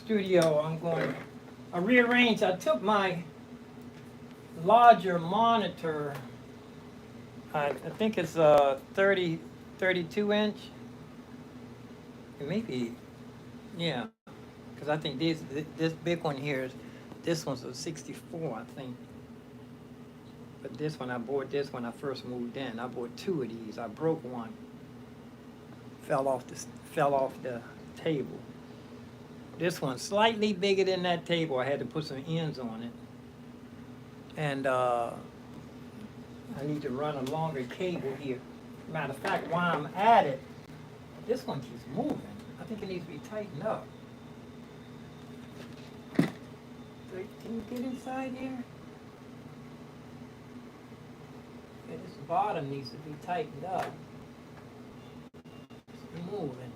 studio, I rearranged. I took my larger monitor. I think it's a 32 inch. Maybe, yeah. Because I think this big one here this one's a 64, I think. But this one, I bought this when I first moved in. I bought two of these. I broke one. Fell off the table. This one's slightly bigger than that table. I had to put some ends on it. And I need to run a longer cable here. Matter of fact, while I'm at it, this one keeps moving. I think it needs to be tightened up. Can you get inside here? Yeah, this bottom needs to be tightened up. It's moving.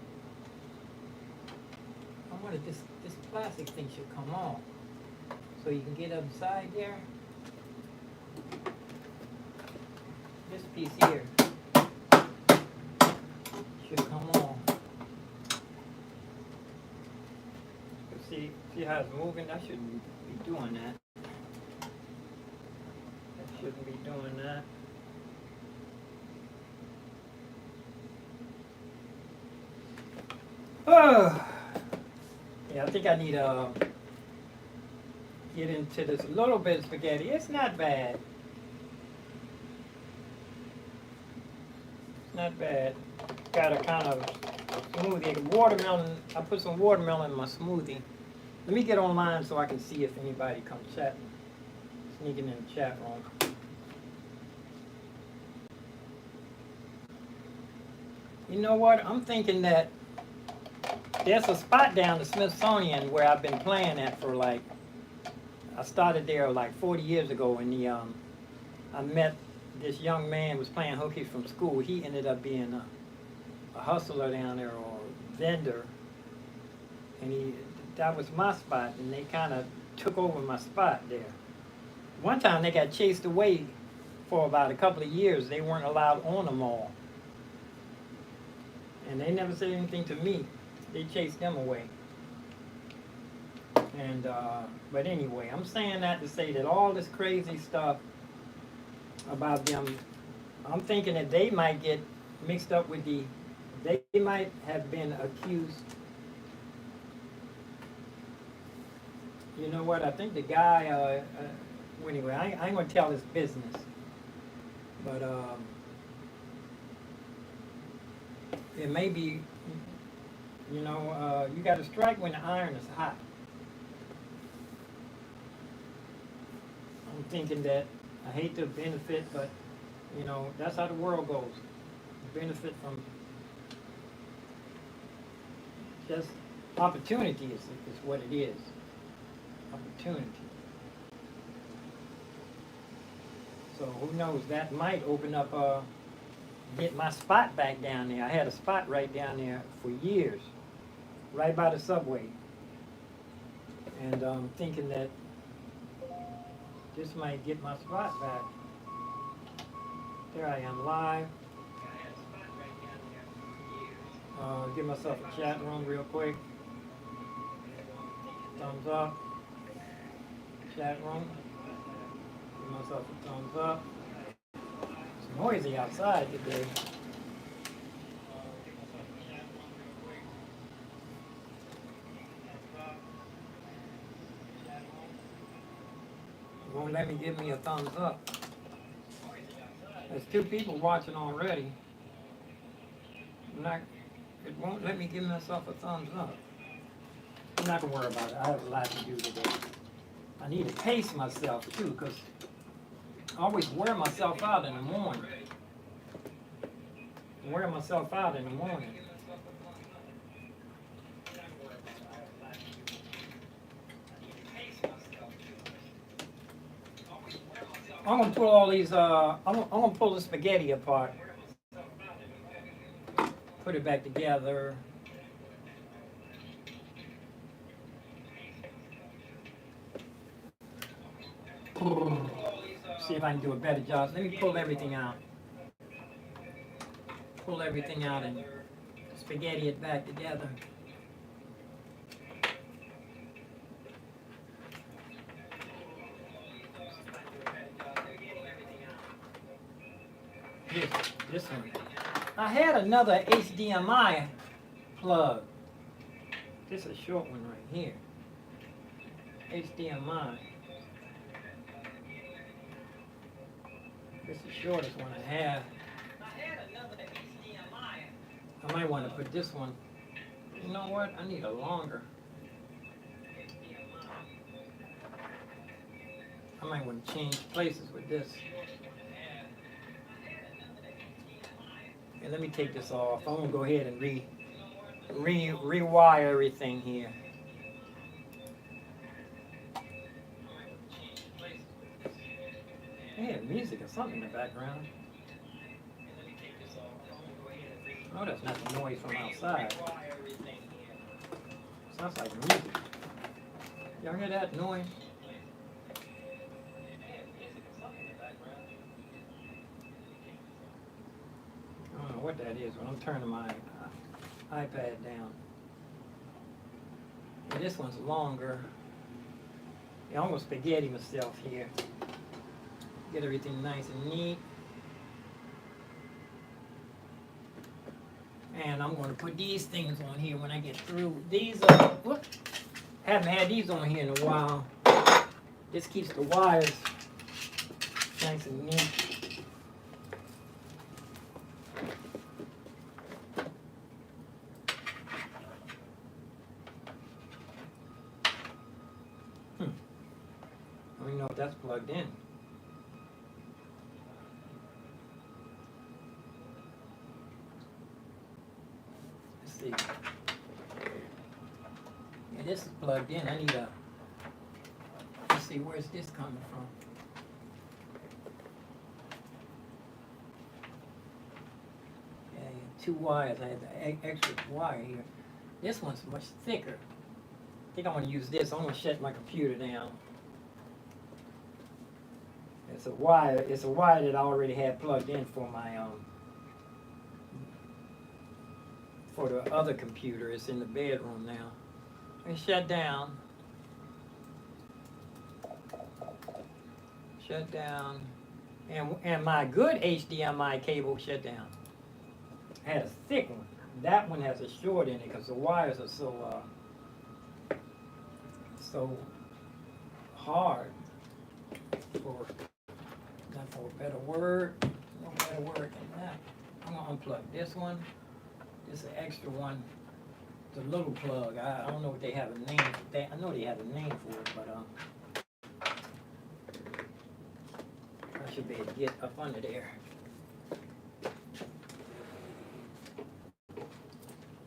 I wanted this plastic thing should come off. So you can get upside there. This piece here should come off. See how it's moving? I shouldn't be doing that. I shouldn't be doing that. Oh, yeah, I think I need to get into this little bit of spaghetti. It's not bad. It's not bad. Got a kind of smoothie. Watermelon. I put some watermelon in my smoothie. Let me get online so I can see if anybody comes chatting, sneaking in the chat room. You know what? I'm thinking that there's a spot down the Smithsonian where I've been playing at for I started there like 40 years ago, and I met this young man who was playing hooky from school. He ended up being a hustler down there, or vendor, and that was my spot, and they kind of took over my spot there. One time they got chased away for about a couple of years. They weren't allowed on the mall, and they never said anything to me. They chased them away. And but anyway, I'm saying that to say that all this crazy stuff about them, I'm thinking that they might get mixed up with they might have been accused. You know what? I think the guy, anyway, I ain't gonna tell his business, but it may be, you got to strike when the iron is hot. I'm thinking that I hate to benefit, but that's how the world goes. Benefit from just opportunity is what it is. Opportunity. So who knows? That might open up, get my spot back down there. I had a spot right down there for years, right by the subway, and I'm thinking that this might get my spot back. There I am live. Give myself a chat room real quick. Thumbs up. Chat room. Give myself a thumbs up. It's noisy outside today. It won't let me give me a thumbs up. There's 2 people watching already. It won't let me give myself a thumbs up. I'm not going to worry about it. I have a lot to do today. I need to pace myself too, because I always wear myself out in the morning. Wear myself out in the morning. I'm going to pull all these, I'm going to pull the spaghetti apart. Put it back together. See if I can do a better job. Let me pull everything out. Pull everything out and spaghetti it back together. This one. I had another HDMI plug. This is a short one right here. HDMI. This is the shortest one I have. I had another HDMI. I might want to put this one. You know what? I need a longer HDMI. I might want to change places with this. And let me take this off. I'm gonna go ahead and rewire everything here. They have music or something in the background. Oh, that's not the noise from outside. Sounds like music. Y'all hear that noise? I don't know what that is when I'm turning my iPad down. And this one's longer. I almost spaghetti myself here. Get everything nice and neat. And I'm going to put these things on here when I get through. These are, whoop, haven't had these on here in a while. This keeps the wires nice and neat. I don't even know if that's plugged in. Let's see. Yeah, this is plugged in. I need a, let's see, where's this coming from? Yeah, two wires. I have the extra wire here. This one's much thicker. I think I want to use this. I'm going to shut my computer down. It's a wire. It's a wire that I already had plugged in for my for the other computer. It's in the bedroom now. It's shut down. Shut down. And my good HDMI cable shut down. I had a thick one. That one has a short in it because the wires are so hard. For not for a better word, no better word than that. I'm gonna unplug this one. This is an extra one. It's a little plug. I don't know if they have a name for that. I know they have a name for it, but I should be able to get up under there.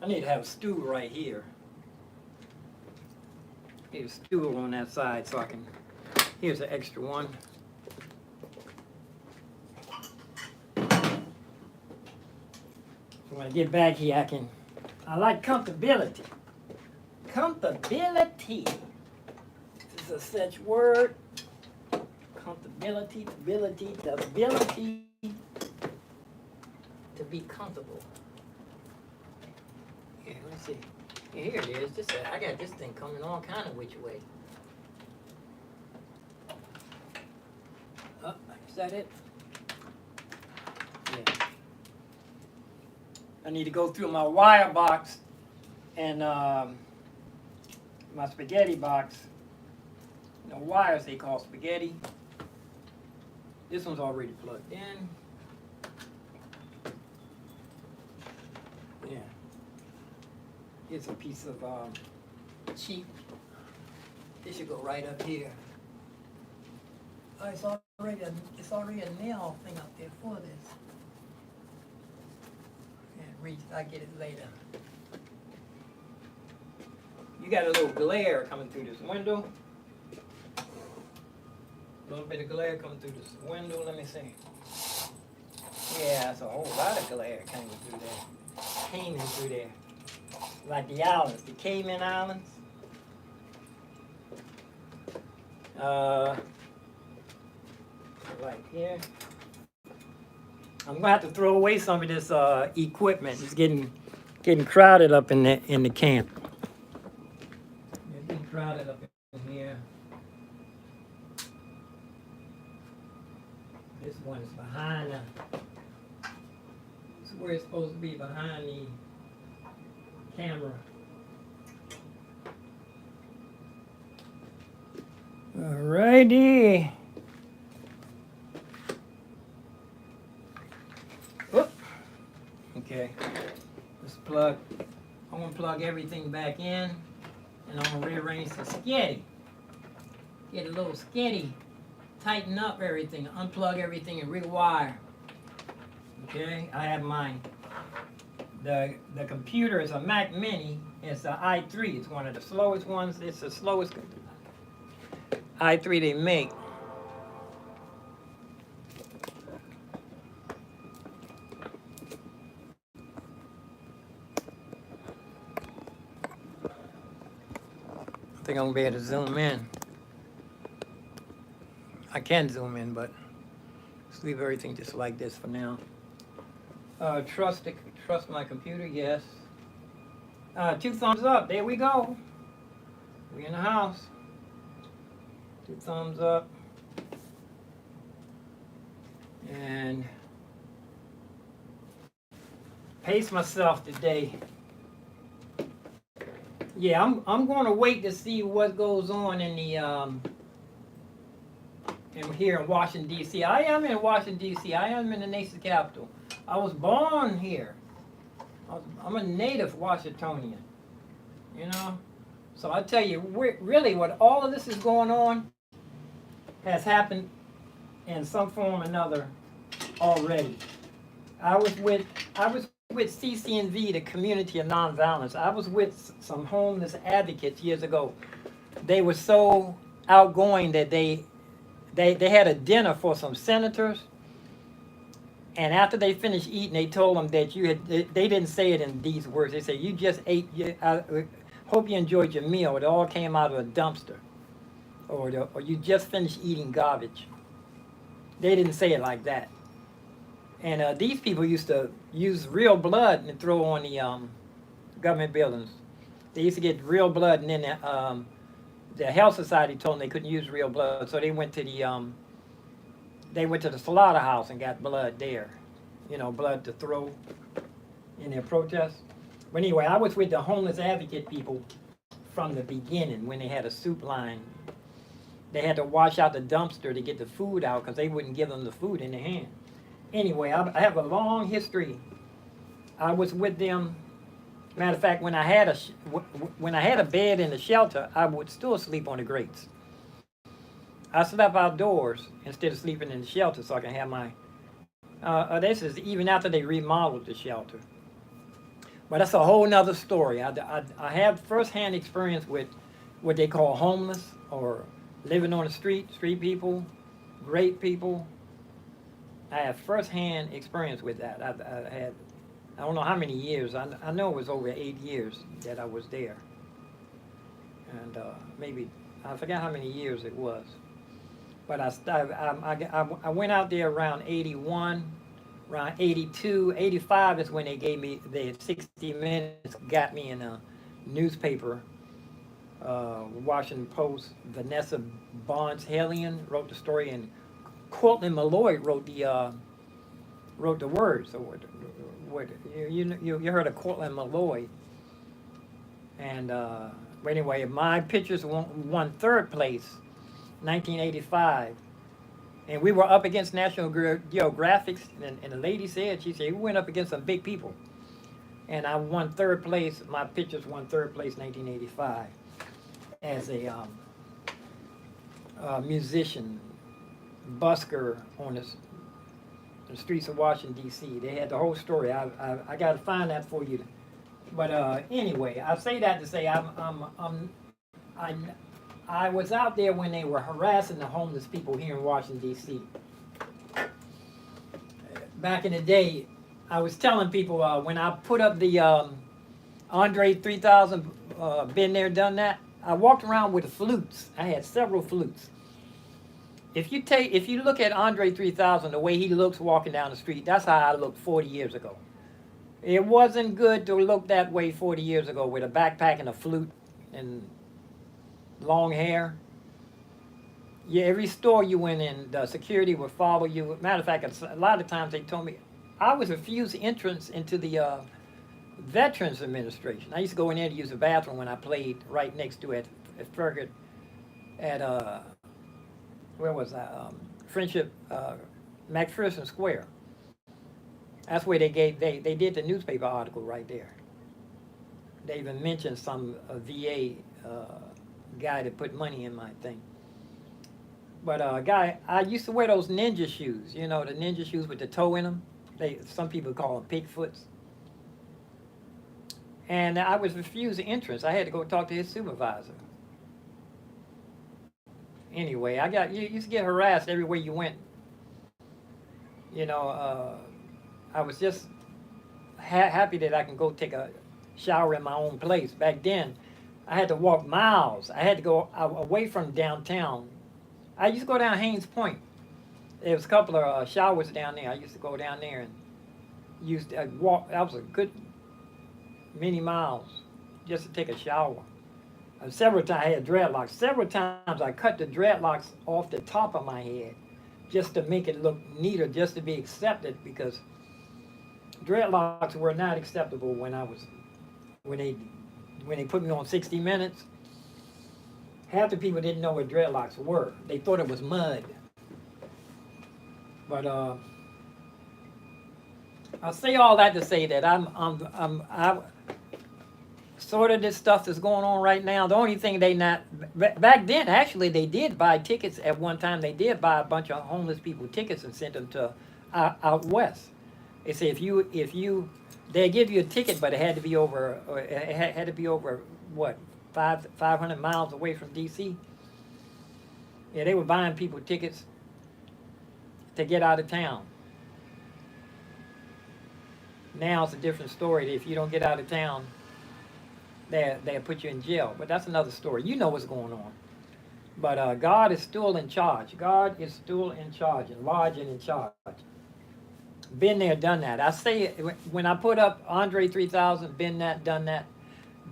I need to have a stool right here. Need a stool on that side so I can. Here's an extra one. So when I get back here, I like comfortability. Comfortability. This is a such word. Comfortability, the ability to be comfortable. Yeah, let's see. Yeah, here it is. I got this thing coming all kind of which way. Is that it? Yeah. I need to go through my wire box and my spaghetti box. The wires they call spaghetti. This one's already plugged in. Yeah. Here's a piece of cheap. This should go right up here. Oh, it's already a nail thing up there for this. And I get it later. You got a little glare coming through this window. A little bit of glare coming through this window. Let me see. Yeah, it's a whole lot of glare coming through there. Came in through there. Like the islands, the Cayman Islands. Right here. I'm gonna have to throw away some of this equipment. It's getting crowded up in the camp. It's getting crowded up in here. This one is behind It's where it's supposed to be, behind the camera. Alrighty. Oop. Okay. Let's plug. I'm gonna plug everything back in, and I'm gonna rearrange the sketty. Get a little sketty. Tighten up everything. Unplug everything and rewire. Okay. I have mine. The computer is a Mac Mini. It's an i3. It's one of the slowest ones. It's the slowest i3 they make. I think I'm gonna be able to zoom in. I can zoom in, but let's leave everything just like this for now. Trust my computer, yes. 2 thumbs up. There we go. We in the house. 2 thumbs up. And pace myself today. Yeah, I'm going to wait to see what goes on in the in here in Washington D.C. I am in Washington D.C. I am in the nation's capital. I was born here. I'm a native Washingtonian. You know, so I tell you, really, what all of this is going on has happened in some form or another already. I was with CCNV, the Community of Nonviolence. I was with some homeless advocates years ago. They were so outgoing that they had a dinner for some senators, and after they finished eating, they told them that they didn't say it in these words. They said, "You just ate. I hope you enjoyed your meal. It all came out of a dumpster, or you just finished eating garbage." They didn't say it like that. And these people used to use real blood and throw on the government buildings. They used to get real blood, and then the health society told them they couldn't use real blood, so they went to the slaughterhouse and got blood there. You know, blood to throw in their protest. But anyway, I was with the homeless advocate people from the beginning when they had a soup line. They had to wash out the dumpster to get the food out because they wouldn't give them the food in their hand. Anyway, I have a long history. I was with them. Matter of fact, when I had a bed in the shelter, I would still sleep on the grates. I slept outdoors instead of sleeping in the shelter, so I can have my. This is even after they remodeled the shelter. But that's a whole nother story. I have firsthand experience with what they call homeless or living on the street people, great people. I have firsthand experience with that. I had, I don't know how many years. I know it was over 8 years that I was there. And maybe, I forgot how many years it was. But I went out there around 81, around 82, 85 is when they gave me, the 60 Minutes got me in a newspaper, Washington Post. Vanessa Barnes-Hellion wrote the story, and Cortland Malloy wrote the words. So you heard of Cortland Malloy. And but anyway, my pictures won 3rd place, 1985. And we were up against National Geographic, and the lady said, she said, we went up against some big people. And I won 3rd place, my pictures won 3rd place 1985 as a musician, busker on the streets of Washington, D.C. They had the whole story. I got to find that for you. But anyway, I say that to say I was out there when they were harassing the homeless people here in Washington, D.C. Back in the day, I was telling people when I put up the Andre 3000, been there, done that, I walked around with the flutes. I had several flutes. If you look at Andre 3000, the way he looks walking down the street, that's how I looked 40 years ago. It wasn't good to look that way 40 years ago with a backpack and a flute and long hair. Yeah, every store you went in, the security would follow you. Matter of fact, a lot of times they told me, I was refused entrance into the Veterans Administration. I used to go in there to use the bathroom when I played right next to it at Fergus at where was I? Friendship, McPherson Square. That's where they did the newspaper article right there. They even mentioned some VA guy that put money in my thing. But guy, I used to wear those ninja shoes. You know, the ninja shoes with the toe in them. Some people call them pigfoots. And I was refused entrance. I had to go talk to his supervisor. Anyway, you used to get harassed everywhere you went. You know, I was just happy that I can go take a shower in my own place. Back then, I had to walk miles. I had to go away from downtown. I used to go down Haynes Point. There was a couple of showers down there. I used to go down there and used to walk. That was a good many miles just to take a shower. Several times I had dreadlocks. Several times I cut the dreadlocks off the top of my head just to make it look neater, just to be accepted, because dreadlocks were not acceptable when they put me on 60 Minutes. Half the people didn't know what dreadlocks were. They thought it was mud. But I say all that to say that I sort of this stuff that's going on right now. The only thing back then, actually, they did buy tickets at one time. They did buy a bunch of homeless people tickets and sent them to out west. They say they give you a ticket, but it had to be over what, 500 miles away from D.C. Yeah, they were buying people tickets to get out of town. Now it's a different story. If you don't get out of town, they'll put you in jail. But that's another story. You know what's going on. But God is still in charge. God is still in charge, enlarged and in charge. Been there, done that. I say, when I put up Andre 3000, been that, done that.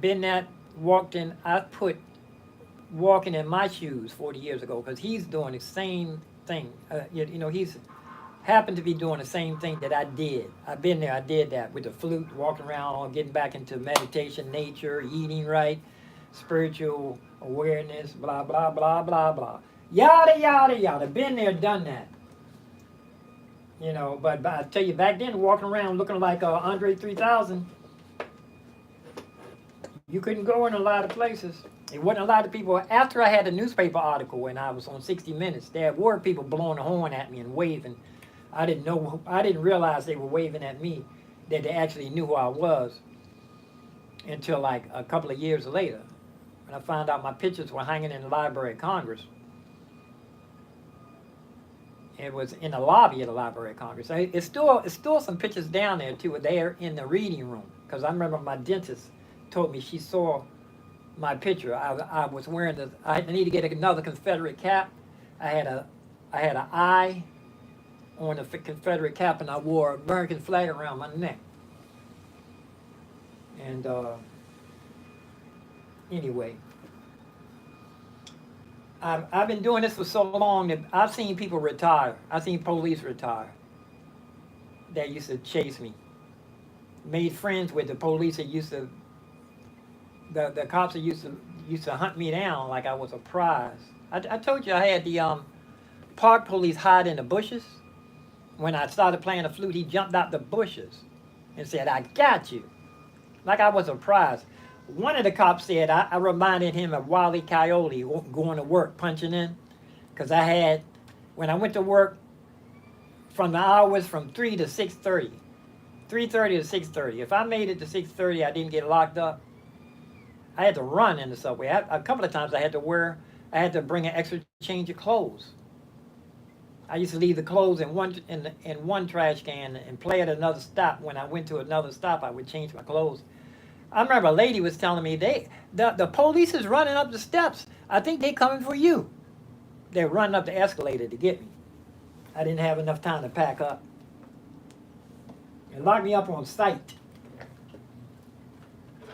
Been that, walked in. I put walking in my shoes 40 years ago, because he's doing the same thing. You know, he's happened to be doing the same thing that I did. I've been there, I did that with the flute, walking around, getting back into meditation, nature, eating right, spiritual awareness, blah, blah, blah, blah, blah. Yada, yada, yada. Been there, done that. You know, but I tell you, back then, walking around looking like Andre 3000, you couldn't go in a lot of places. It wasn't a lot of people. After I had the newspaper article when I was on 60 Minutes, there were people blowing a horn at me and waving. I didn't realize they were waving at me, that they actually knew who I was, until like a couple of years later, when I found out my pictures were hanging in the Library of Congress. It was in the lobby of the Library of Congress. It's still some pictures down there too. They're in the reading room, because I remember my dentist told me she saw my picture. I was wearing I need to get another Confederate cap. I had an eye on the Confederate cap, and I wore an American flag around my neck. And anyway, I've been doing this for so long that I've seen people retire. I've seen police retire that used to chase me. Made friends with the police that used to, the cops that used to hunt me down like I was a prize. I told you I had the park police hide in the bushes. When I started playing the flute, he jumped out the bushes and said, "I got you," like I was a prize. One of the cops said I reminded him of Wile E. Coyote going to work, punching in, because when I went to work, from the hours from 3 to 6:30, 3:30 to 6:30. If I made it to 6:30, I didn't get locked up. I had to run in the subway. A couple of times I had to bring an extra change of clothes. I used to leave the clothes in one trash can and play at another stop. When I went to another stop, I would change my clothes. I remember a lady was telling me, the police is running up the steps. I think they're coming for you. They're running up the escalator to get me. I didn't have enough time to pack up. And locked me up on sight.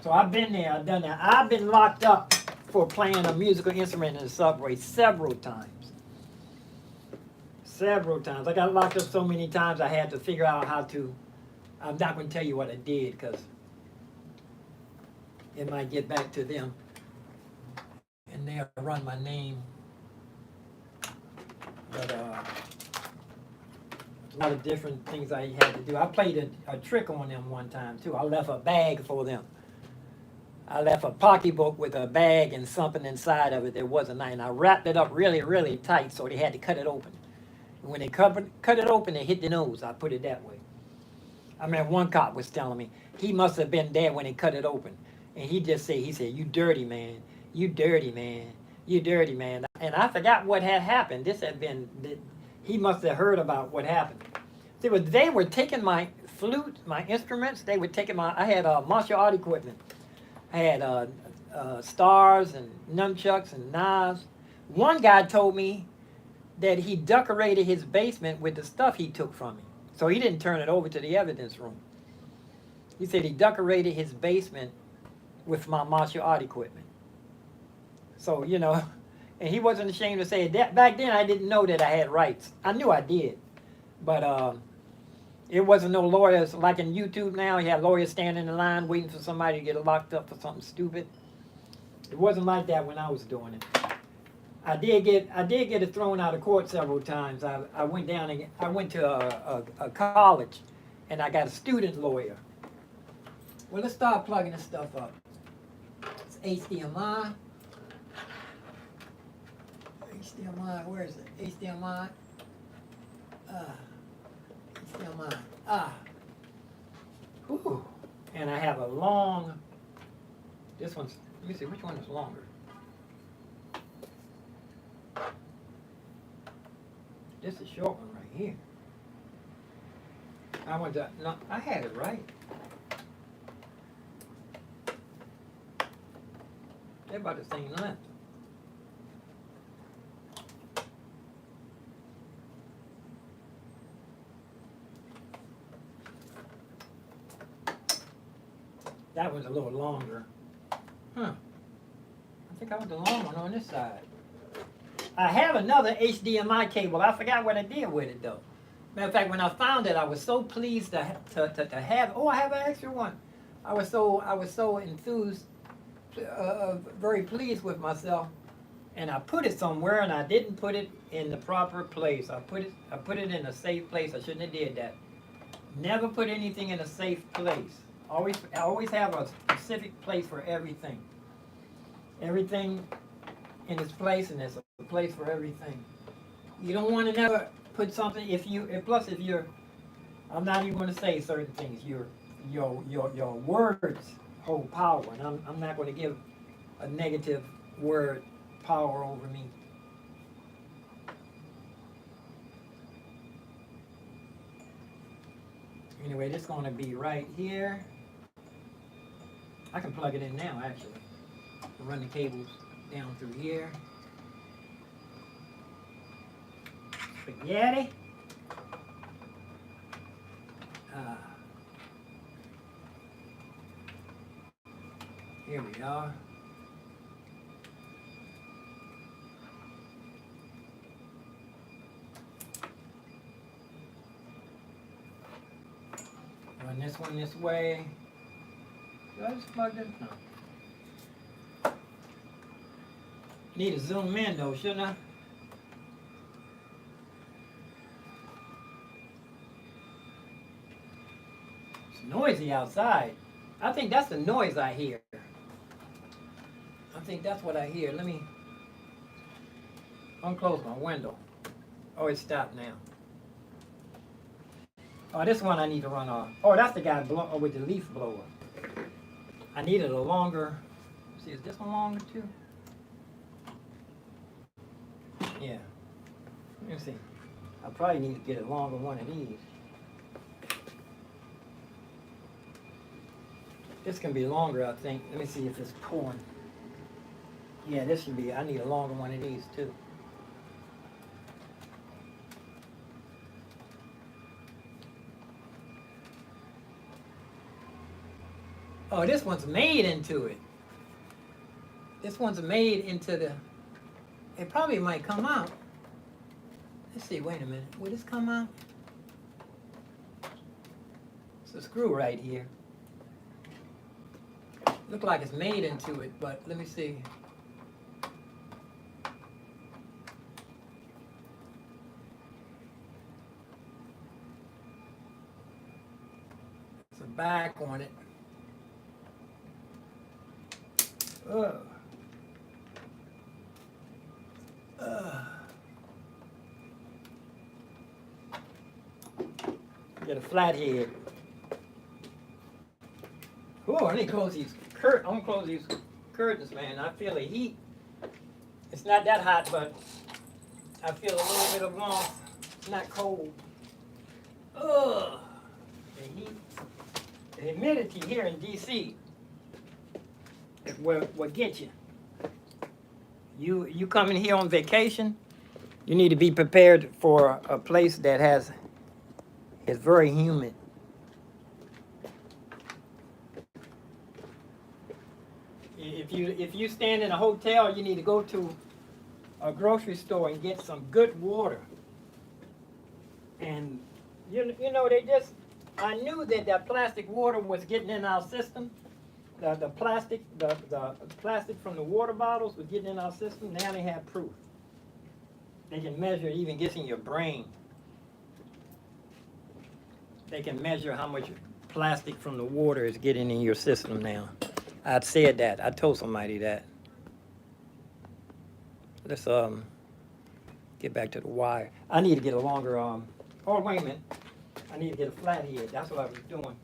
So I've been there, I've done that. I've been locked up for playing a musical instrument in the subway several times. Several times. I got locked up so many times I had to figure out how to. I'm not going to tell you what I did because it might get back to them and they'll run my name. But a lot of different things I had to do. I played a trick on them one time too. I left a bag for them. I left a pocketbook with a bag and something inside of it that wasn't nice. And I wrapped it up really, really tight so they had to cut it open. And when they cut it open, they hit the nose. I put it that way. I mean, one cop was telling me, he must have been there when they cut it open. And he said, you dirty man, you dirty man, you dirty man. And I forgot what had happened. He must have heard about what happened. They were taking my flute, my instruments. They were taking I had martial art equipment. I had stars and nunchucks and knives. One guy told me that he decorated his basement with the stuff he took from me. So he didn't turn it over to the evidence room. He said he decorated his basement with my martial art equipment. So, and he wasn't ashamed to say it. Back then I didn't know that I had rights. I knew I did. But it wasn't no lawyers like in YouTube now. You have lawyers standing in line waiting for somebody to get locked up for something stupid. It wasn't like that when I was doing it. I did get it thrown out of court several times. I went to a college and I got a student lawyer. Well, let's start plugging this stuff up. It's HDMI. HDMI, where is it? HDMI. HDMI. Ooh. And I have a long, let me see, which one is longer? This is a short one right here. I had it right. They're about the same length. That was a little longer. I think I was the long one on this side. I have another HDMI cable. I forgot what I did with it though. Matter of fact, when I found it, I was so pleased to have. Oh, I have an extra one. I was so enthused, very pleased with myself, and I put it somewhere, and I didn't put it in the proper place. I put it in a safe place. I shouldn't have did that. Never put anything in a safe place. I always have a specific place for everything. Everything in its place, and there's a place for everything. You don't want to never put something, plus if you're, I'm not even going to say certain things, your words hold power, and I'm not going to give a negative word power over me. Anyway, this is going to be right here. I can plug it in now, actually. Run the cables down through here. Spaghetti. Here we are. Run this one this way. Do I just plug this? No. Need to zoom in though, shouldn't I? It's noisy outside. I think that's the noise I hear. I think that's what I hear. Let me unclose my window. Oh, it stopped now. Oh, this one I need to run off. Oh, that's the guy with the leaf blower. I needed a longer. See, is this one longer too? Yeah. Let me see. I probably need to get a longer one of these. This can be longer, I think. Let me see if it's pulling. Yeah, this should be. I need a longer one of these too. Oh, this one's made into it. This one's made into the. It probably might come out. Let's see, wait a minute. Will this come out? It's a screw right here. Look like it's made into it, but let me see. There's a back on it. Ugh. Get a flat head. Oh, I need to close these curtains. I'm gonna close these curtains, man. I feel the heat. It's not that hot, but I feel a little bit of warmth. It's not cold. Ugh. The heat, the humidity here in DC is what gets you. You coming here on vacation, you need to be prepared for a place that is very humid. If you stand in a hotel, you need to go to a grocery store and get some good water. And you know I knew that plastic water was getting in our system. The plastic from the water bottles was getting in our system. Now they have proof. They can measure, it even gets in your brain. They can measure how much plastic from the water is getting in your system now. I said that. I told somebody that. Let's get back to the wire. I need to get a longer oh, wait a minute. I need to get a flat head. That's what I was doing.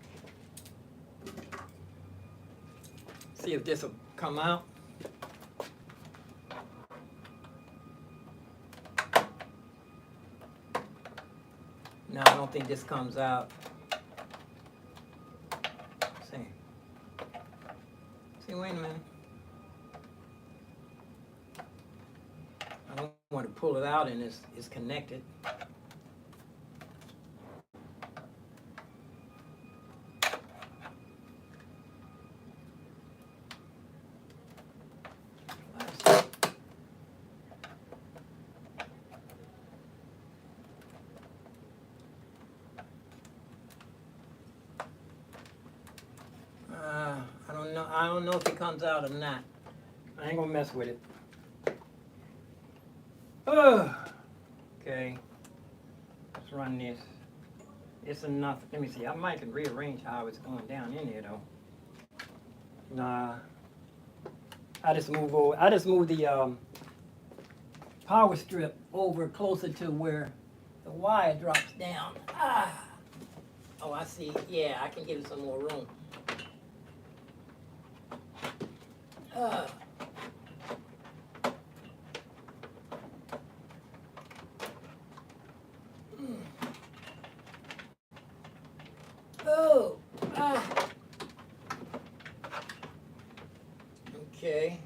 See if this will come out. No, I don't think this comes out. See, wait a minute. I don't want to pull it out and it's connected. I don't know if it comes out or not. I ain't gonna mess with it. Okay. Let's run this. It's enough. Let me see. I might can rearrange how it's going down in there though. Nah. I just move the power strip over closer to where the wire drops down. Oh, I see. Yeah, I can give it some more room. Okay.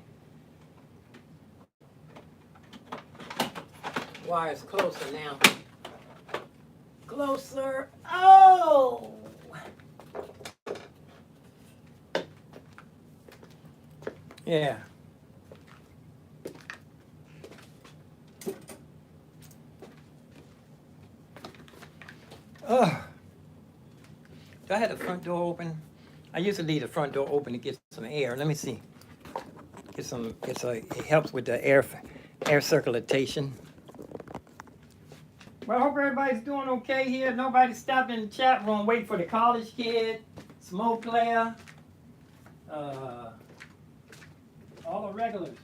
Wire's closer now. Closer. Oh! Yeah. Do I have the front door open? I usually leave the front door open to get some air. Let me see. It helps with the air circulation. Well, I hope everybody's doing okay here. Nobody stopped in the chat room waiting for the college kid, smoke player, all the regulars.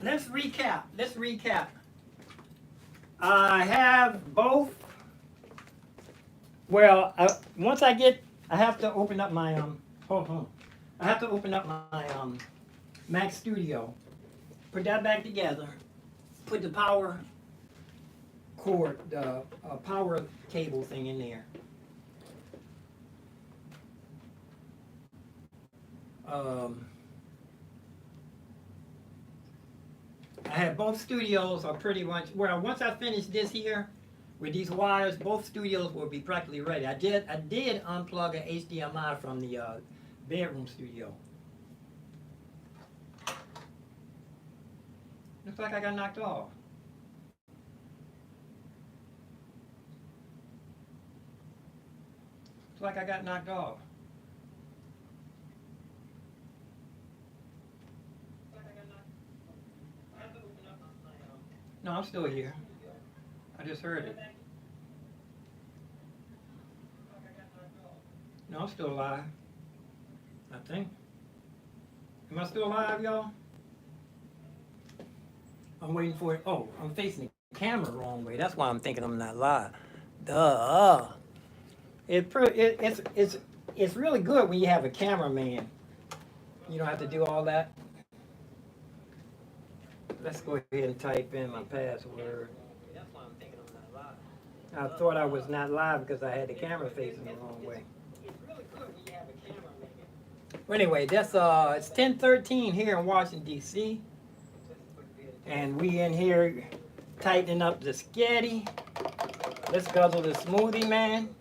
Let's recap. I have both. Well, once I have to open up my hold on. I have to open up my Mac Studio, put that back together, put the power cord, the power cable thing in there. I have both studios are pretty much, well, once I finish this here, With these wires, both studios will be practically ready. I did unplug an HDMI from the bedroom studio. Looks like I got knocked off. Looks like I got knocked off. No, I'm still here. I just heard it. No, I'm still alive. I think. Am I still alive, y'all? I'm waiting for it. Oh, I'm facing the camera the wrong way. That's why I'm thinking I'm not live. Duh. It's really good when you have a cameraman. You don't have to do all that. Let's go ahead and type in my password. That's why I'm thinking I'm not live. I thought I was not live because I had the camera facing the wrong way. It's really good when you have a cameraman. Well, anyway, that's it's 10:13 here in Washington D.C. And we in here tightening up the sketty. Let's guzzle the smoothie, man.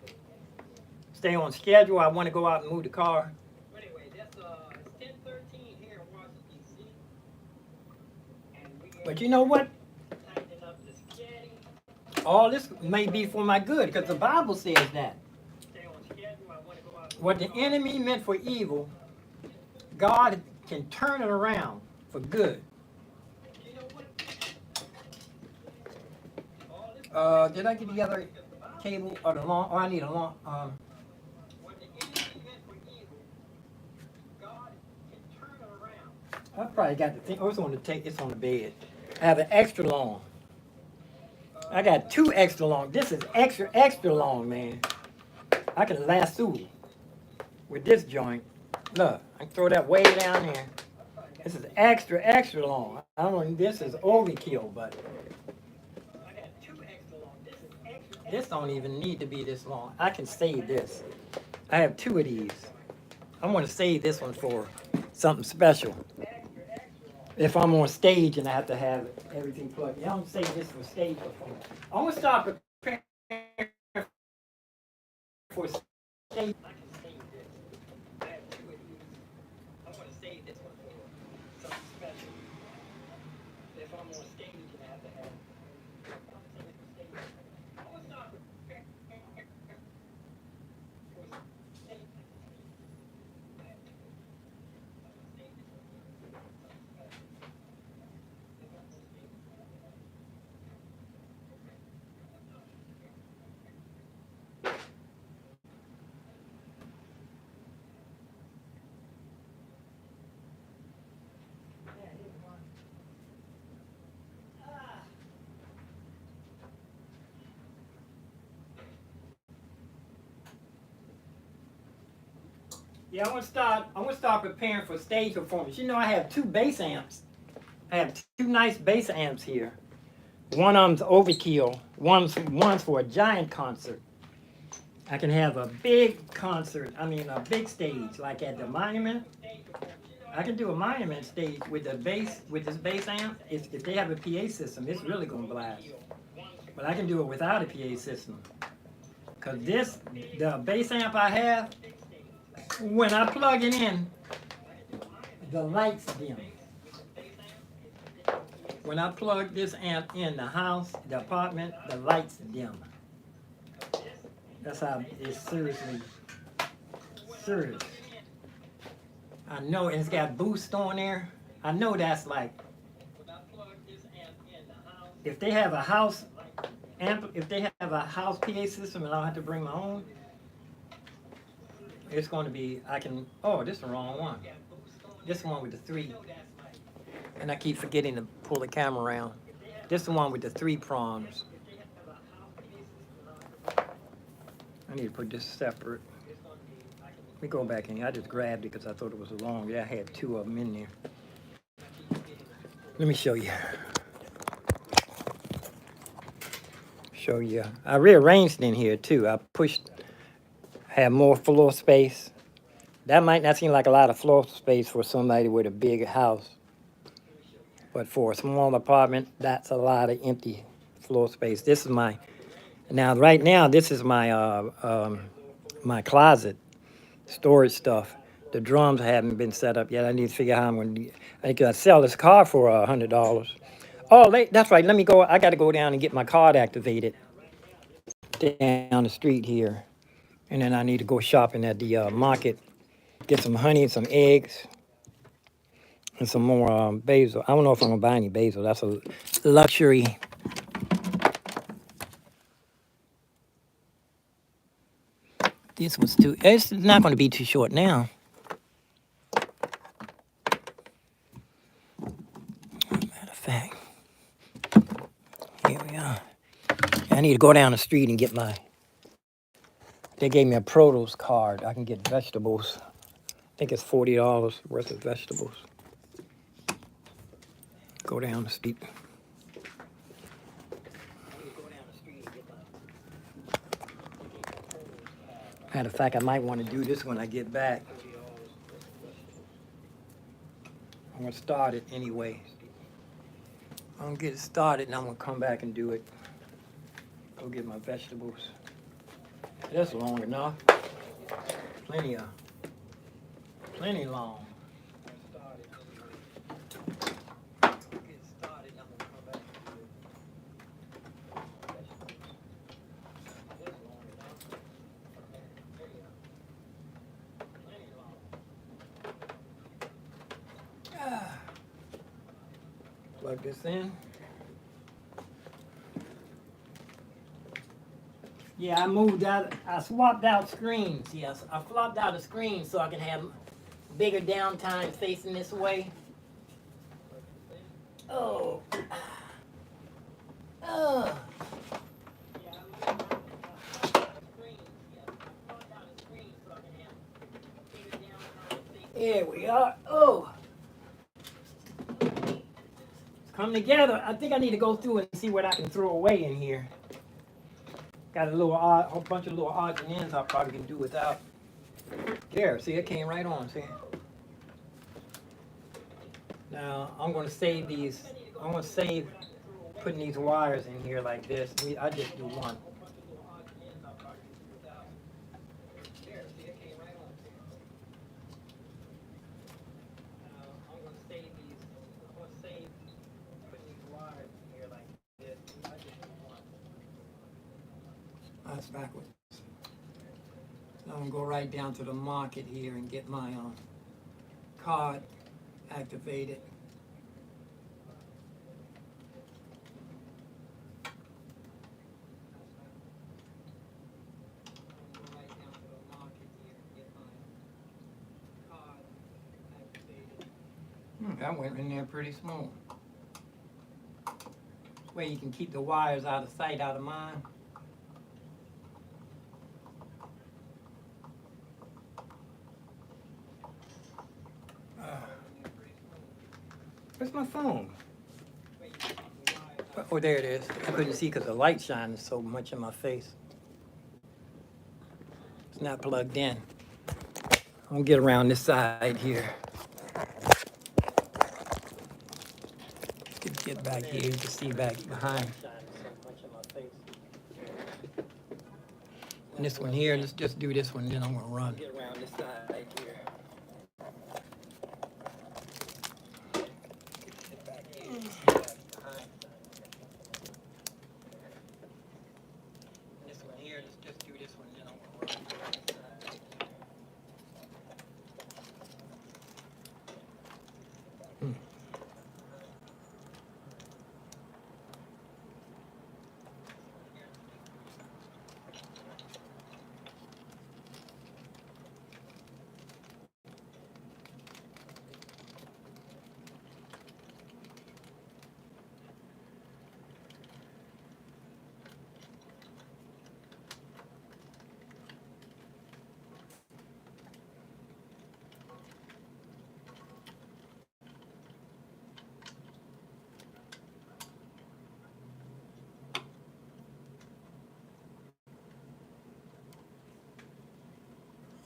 Stay on schedule. I want to go out and move the car. Anyway, that's it's 10:13 here in Washington D.C. But you know what? Tightening up the sketty. All this may be for my good because the Bible says that. Stay on schedule. I want to go out. What the enemy meant for evil, God can turn it around for good. Did I get the other cable or the long? Oh, I need a long. I probably got the thing. Oh, it's on the tape. It's on the bed. I have an extra long. I got two extra long. This is extra long, man. I can lasso with this joint. Look, I can throw that way down there. This is extra long. I don't know. This is overkill, but. This don't even need to be this long. I can save this. I have two of these. I'm going to save this one for something special. If I'm on stage and I have to have everything plugged in. I'm going to save this for stage performance. I'm going to start preparing for stage. I can save this. I have two of these. I'm going to save this one for something special. If I'm on stage and I have to have Yeah, I'm gonna start preparing for stage performance. You know, I have two bass amps. I have two nice bass amps here. One of them's overkill. One's for a giant concert. I can have a big concert. I mean, a big stage, like at the Monument. I can do a Monument stage with the bass, with this bass amp. If they have a PA system, it's really gonna blast. But I can do it without a PA system. Cause the bass amp I have. When I plug it in, the lights dim. When I plug this amp in the house, the apartment, the lights dim. That's how it's seriously serious. I know it's got boost on there. I know that's like, if they have a house amp, if they have a house PA system and I don't have to bring my own, it's going to be, oh, this is the wrong one. This is the one with the three. And I keep forgetting to pull the camera around. This is the one with the 3 prongs. I need to put this separate. Let me go back in here. I just grabbed it because I thought it was long. Yeah, I had 2 of them in there. Let me show you. I rearranged in here too. I have more floor space. That might not seem like a lot of floor space for somebody with a big house. But for a small apartment, that's a lot of empty floor space. This is my Now, right now, this is my closet storage stuff. The drums haven't been set up yet. I need to figure out how I'm going to. I could sell this car for $100. Oh, that's right. Let me go. I got to go down and get my card activated down the street here, and then I need to go shopping at the market, get some honey and some eggs and some more basil. I don't know if I'm gonna buy any basil. That's a luxury. This one's too. It's not going to be too short now. Matter of fact, here we are. I need to go down the street and get my. They gave me a produce card. I can get vegetables. I think it's $40 worth of vegetables. Go down the street. Matter of fact, I might want to do this when I get back. I'm going to start it anyway. I'm going to get it started and I'm going to come back and do it. Go get my vegetables. That's long enough. Plenty long. Plug this in. Yeah, I moved out. I swapped out screens. Yes, I flopped out a screen so I can have bigger downtime facing this way. Oh. Oh. Here we are. Oh. It's come together. I think I need to go through and see what I can throw away in here. Got a whole bunch of little odds and ends I probably can do without. There, see, it came right on, see? Now, I'm going to save these. I'm going to save putting these wires in here like this. I just do one. That's backwards. Now I'm going to go right down to the market here and get my card activated. That went in there pretty smooth. This way you can keep the wires out of sight, out of mind. Where's my phone? Oh, there it is. I couldn't see because the light shining so much in my face. It's not plugged in. I'm gonna get around this side here. Get back here. You can see back behind. And this one here, let's just do this one, then I'm gonna run. Get around this side here.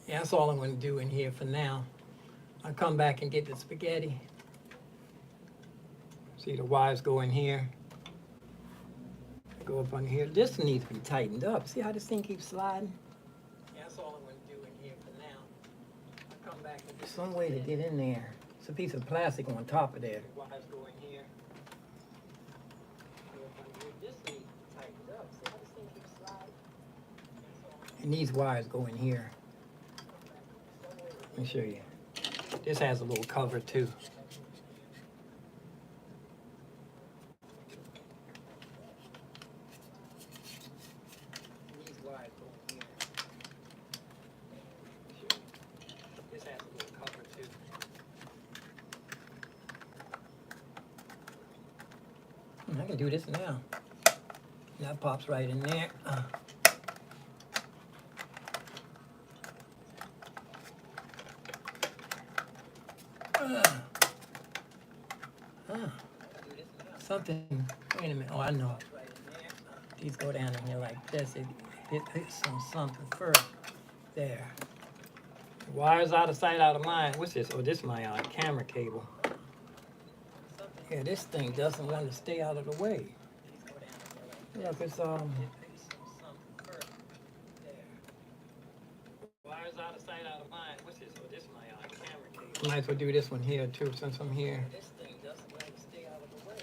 Yeah, that's all I'm going to do in here for now. I'll come back and get the spaghetti. See the wires go in here. Go up on here. This needs to be tightened up. See how this thing keeps sliding? Yeah, that's all I'm going to do in here for now. I'll come back and some way to get in there. It's a piece of plastic on top of there. Wires go in here. Go up on here. This needs to be tightened up. See how this thing keeps sliding? And these wires go in here. Let me show you. This has a little cover too. These wires go in here. This has a little cover too. I can do this now. That pops right in there. Something, wait a minute, oh I know. These go down in here like this, it hits on something first. There. Wires out of sight, out of mind. What's this? Oh, this is my camera cable. Yeah, this thing doesn't want to stay out of the way. Yeah, because, wires out of sight, out of mind. What's this? Oh, this is my camera cable. Might as well do this one here too, since I'm here. This thing doesn't want to stay out of the way.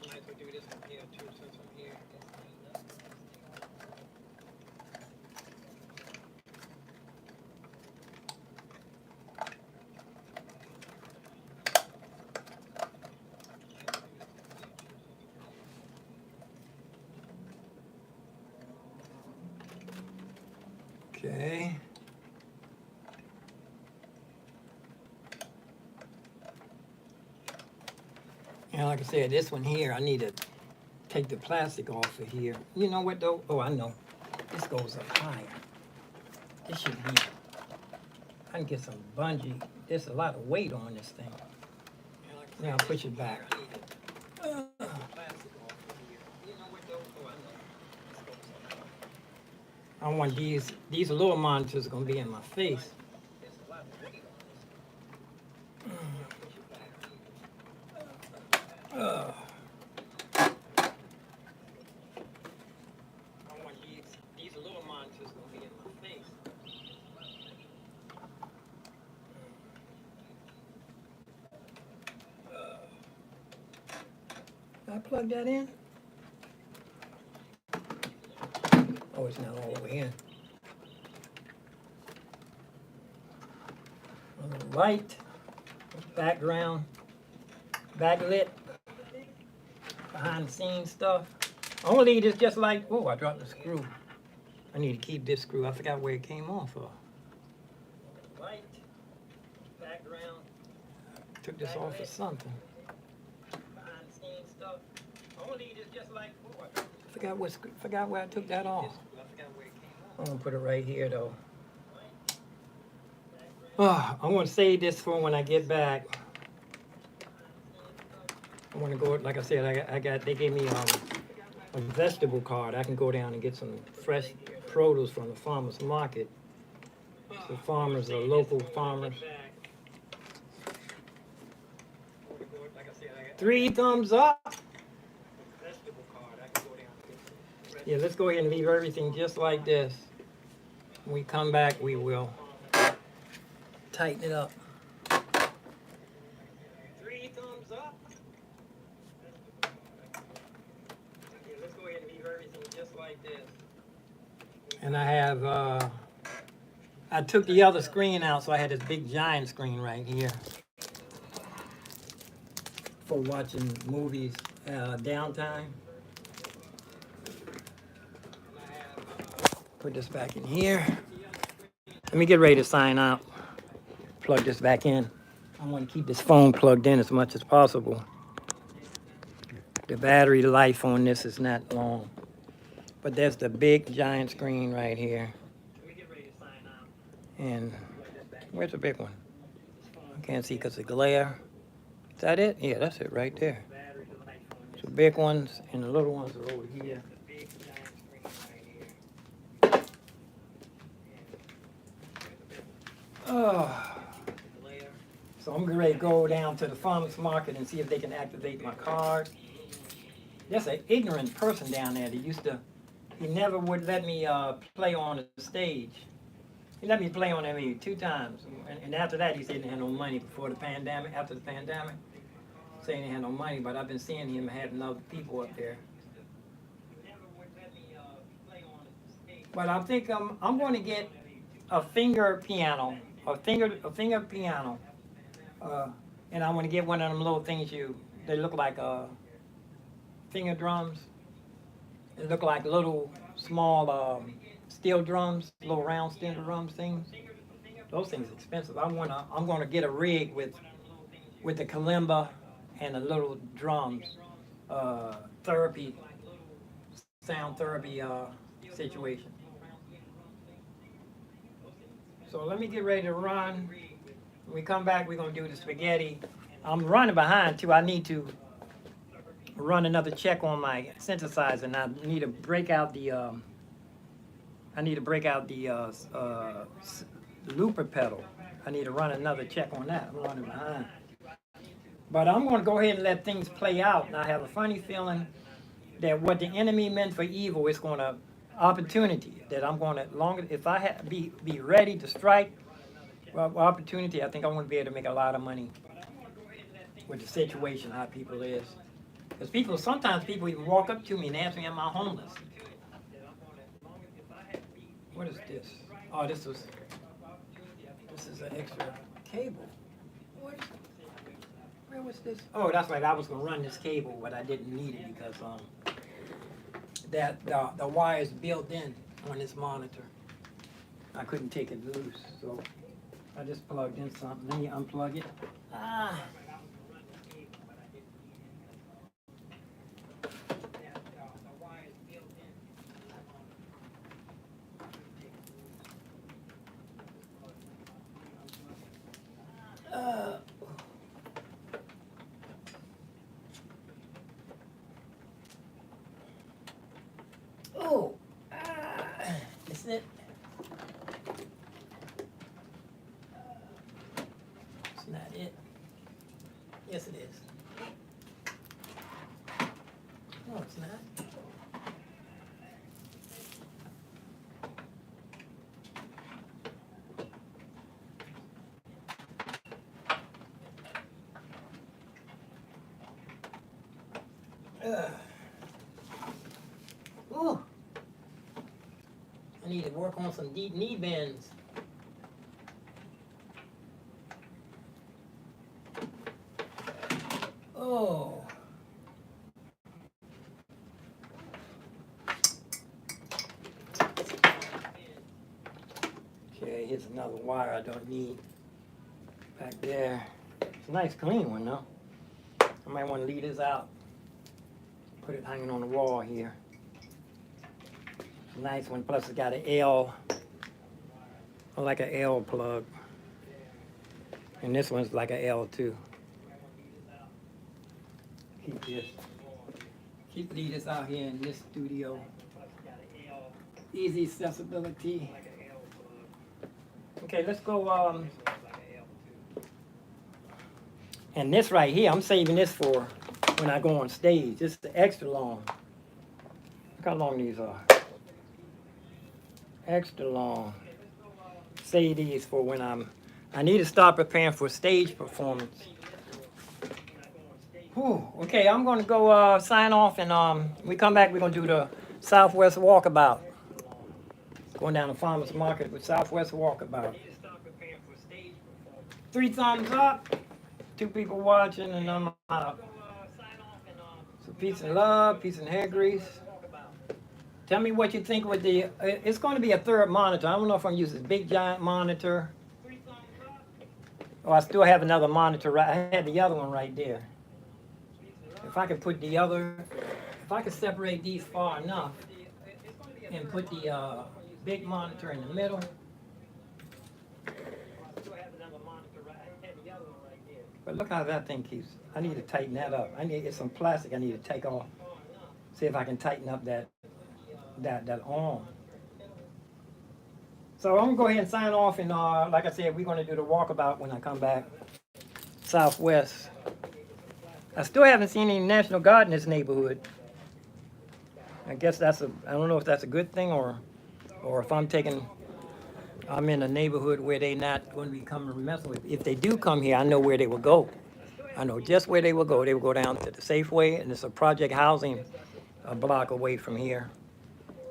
Might as well do this one here too, since I'm here. Okay. And like I said, this one here, I need to take the plastic off of here. You know what though? Oh, I know. This goes up higher. This should be, I can get some bungee. There's a lot of weight on this thing. Now push it back. I want these little monitors are gonna be in my face. I want these little monitors gonna be in my face. Did I plug that in? Oh, it's not all the way in. Light, background, backlit, behind the scenes stuff. I'm gonna leave this just like, oh, I dropped the screw. I need to keep this screw. I forgot where it came off of. Light, background. Took this off of something. Behind the scenes stuff. I'm gonna leave this just like, oh, I forgot where I took that off. I'm gonna put it right here though. Oh, I'm gonna save this for when I get back. I want to go, like I said, they gave me a vegetable card. I can go down and get some fresh produce from the farmer's market. The farmers are local farmers. 3 thumbs up. Yeah, let's go ahead and leave everything just like this. When we come back, we will tighten it up. 3 thumbs up. Yeah, let's go ahead and leave everything just like this. And I have, I took the other screen out, so I had this big giant screen right here for watching movies, downtime. Put this back in here. Let me get ready to sign out. Plug this back in. I want to keep this phone plugged in as much as possible. The battery life on this is not long. But there's the big giant screen right here. And where's the big one? I can't see because of the glare. Is that it? Yeah, that's it right there. So the big ones and the little ones are over here. Oh. So I'm ready to go down to the farmer's market and see if they can activate my card. There's an ignorant person down there that he never would let me play on the stage. He let me play on there maybe 2 times. And after that, he said he didn't have no money before the pandemic, after the pandemic. Saying he didn't have no money, but I've been seeing him having other people up there. But I think I'm going to get a finger piano, a finger piano. And I want to get one of them little things they look like finger drums. They look like little small steel drums, little round steel drums things. Those things are expensive. I'm gonna get a rig with the kalimba and the little drums, sound therapy situation. So let me get ready to run. When we come back, we're gonna do the spaghetti. I'm running behind too. I need to run another check on my synthesizer, and I need to break out the looper pedal. I need to run another check on that. I'm running behind. But I'm going to go ahead and let things play out. And I have a funny feeling that what the enemy meant for evil is going to opportunity. That I'm going to if I be ready to strike opportunity. I think I'm going to be able to make a lot of money with the situation how people is. Because sometimes people even walk up to me and ask me, am I homeless? What is this? Oh, this is an extra cable. Where was this? Oh, that's right. I was going to run this cable, but I didn't need it because the wire is built in on this monitor. I couldn't take it loose, so I just plugged in something. Let me unplug it. Is it? It's not it. Yes, it is. No, it's not. Ooh. I need to work on some deep knee bends. Oh. Okay, here's another wire I don't need back there. It's a nice clean one though. I might want to leave this out. Put it hanging on the wall here. It's a nice one, plus it's got an L, like an L plug. And this one's like an L too. Leave this out here in this studio. Easy accessibility. Okay, let's go. And this right here, I'm saving this for when I go on stage. This is extra long. Look how long these are. Extra long. Save these for when I need to start preparing for stage performance. Whew. Okay, I'm going to go sign off, and when we come back, we're going to do the Southwest Walkabout. Going down the farmer's market with Southwest Walkabout. 3 thumbs up, 2 people watching, and I'm out. So peace and love, peace and hair grease. Tell me what you think with the, it's going to be a third monitor. I don't know if I'm using this big giant monitor. Oh, I still have another monitor. I had the other one right there. If I could put if I could separate these far enough and put the big monitor in the middle. But look how that thing keeps, I need to tighten that up. It's some plastic I need to take off. See if I can tighten up that arm. So I'm gonna go ahead and sign off, and like I said, we're gonna do the walkabout when I come back. Southwest. I still haven't seen any National Guard in this neighborhood. I guess I don't know if that's a good thing or if I'm in a neighborhood where they not going to be coming messing with. If they do come here, I know where they will go. I know just where they will go. They will go down to the Safeway, and it's a project housing a block away from here.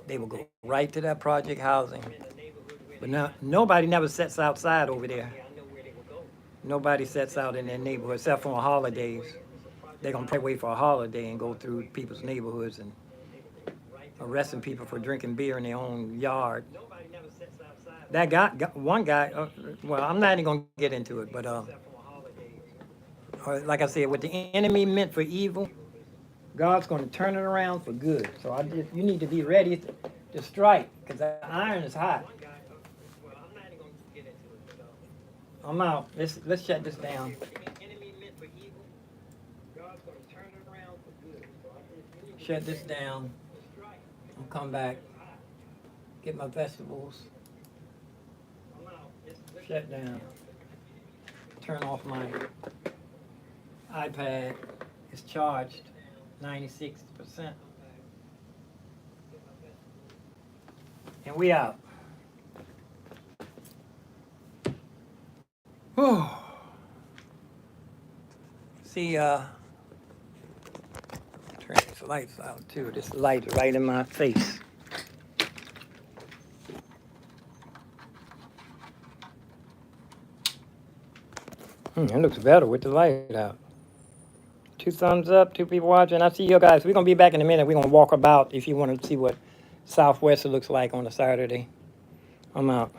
They will go right to that project housing. But now, nobody never sets outside over there. Nobody sets out in their neighborhood except for on holidays. They're going to wait for a holiday and go through people's neighborhoods and arresting people for drinking beer in their own yard. That guy, one guy, well, I'm not even going to get into it, but like I said, what the enemy meant for evil, God's going to turn it around for good. So you need to be ready to strike, because the iron is hot. I'm out. Let's shut this down. Shut this down. I'll come back. Get my vegetables. Shut down. Turn off my iPad. It's charged 96%. And we out. Whew. See, turn these lights out too. This light right in my face. It looks better with the light out. 2 thumbs up, 2 people watching. I see you guys. We're going to be back in a minute. We're going to walk about if you want to see what Southwest looks like on a Saturday. I'm out.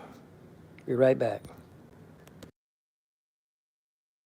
Be right back.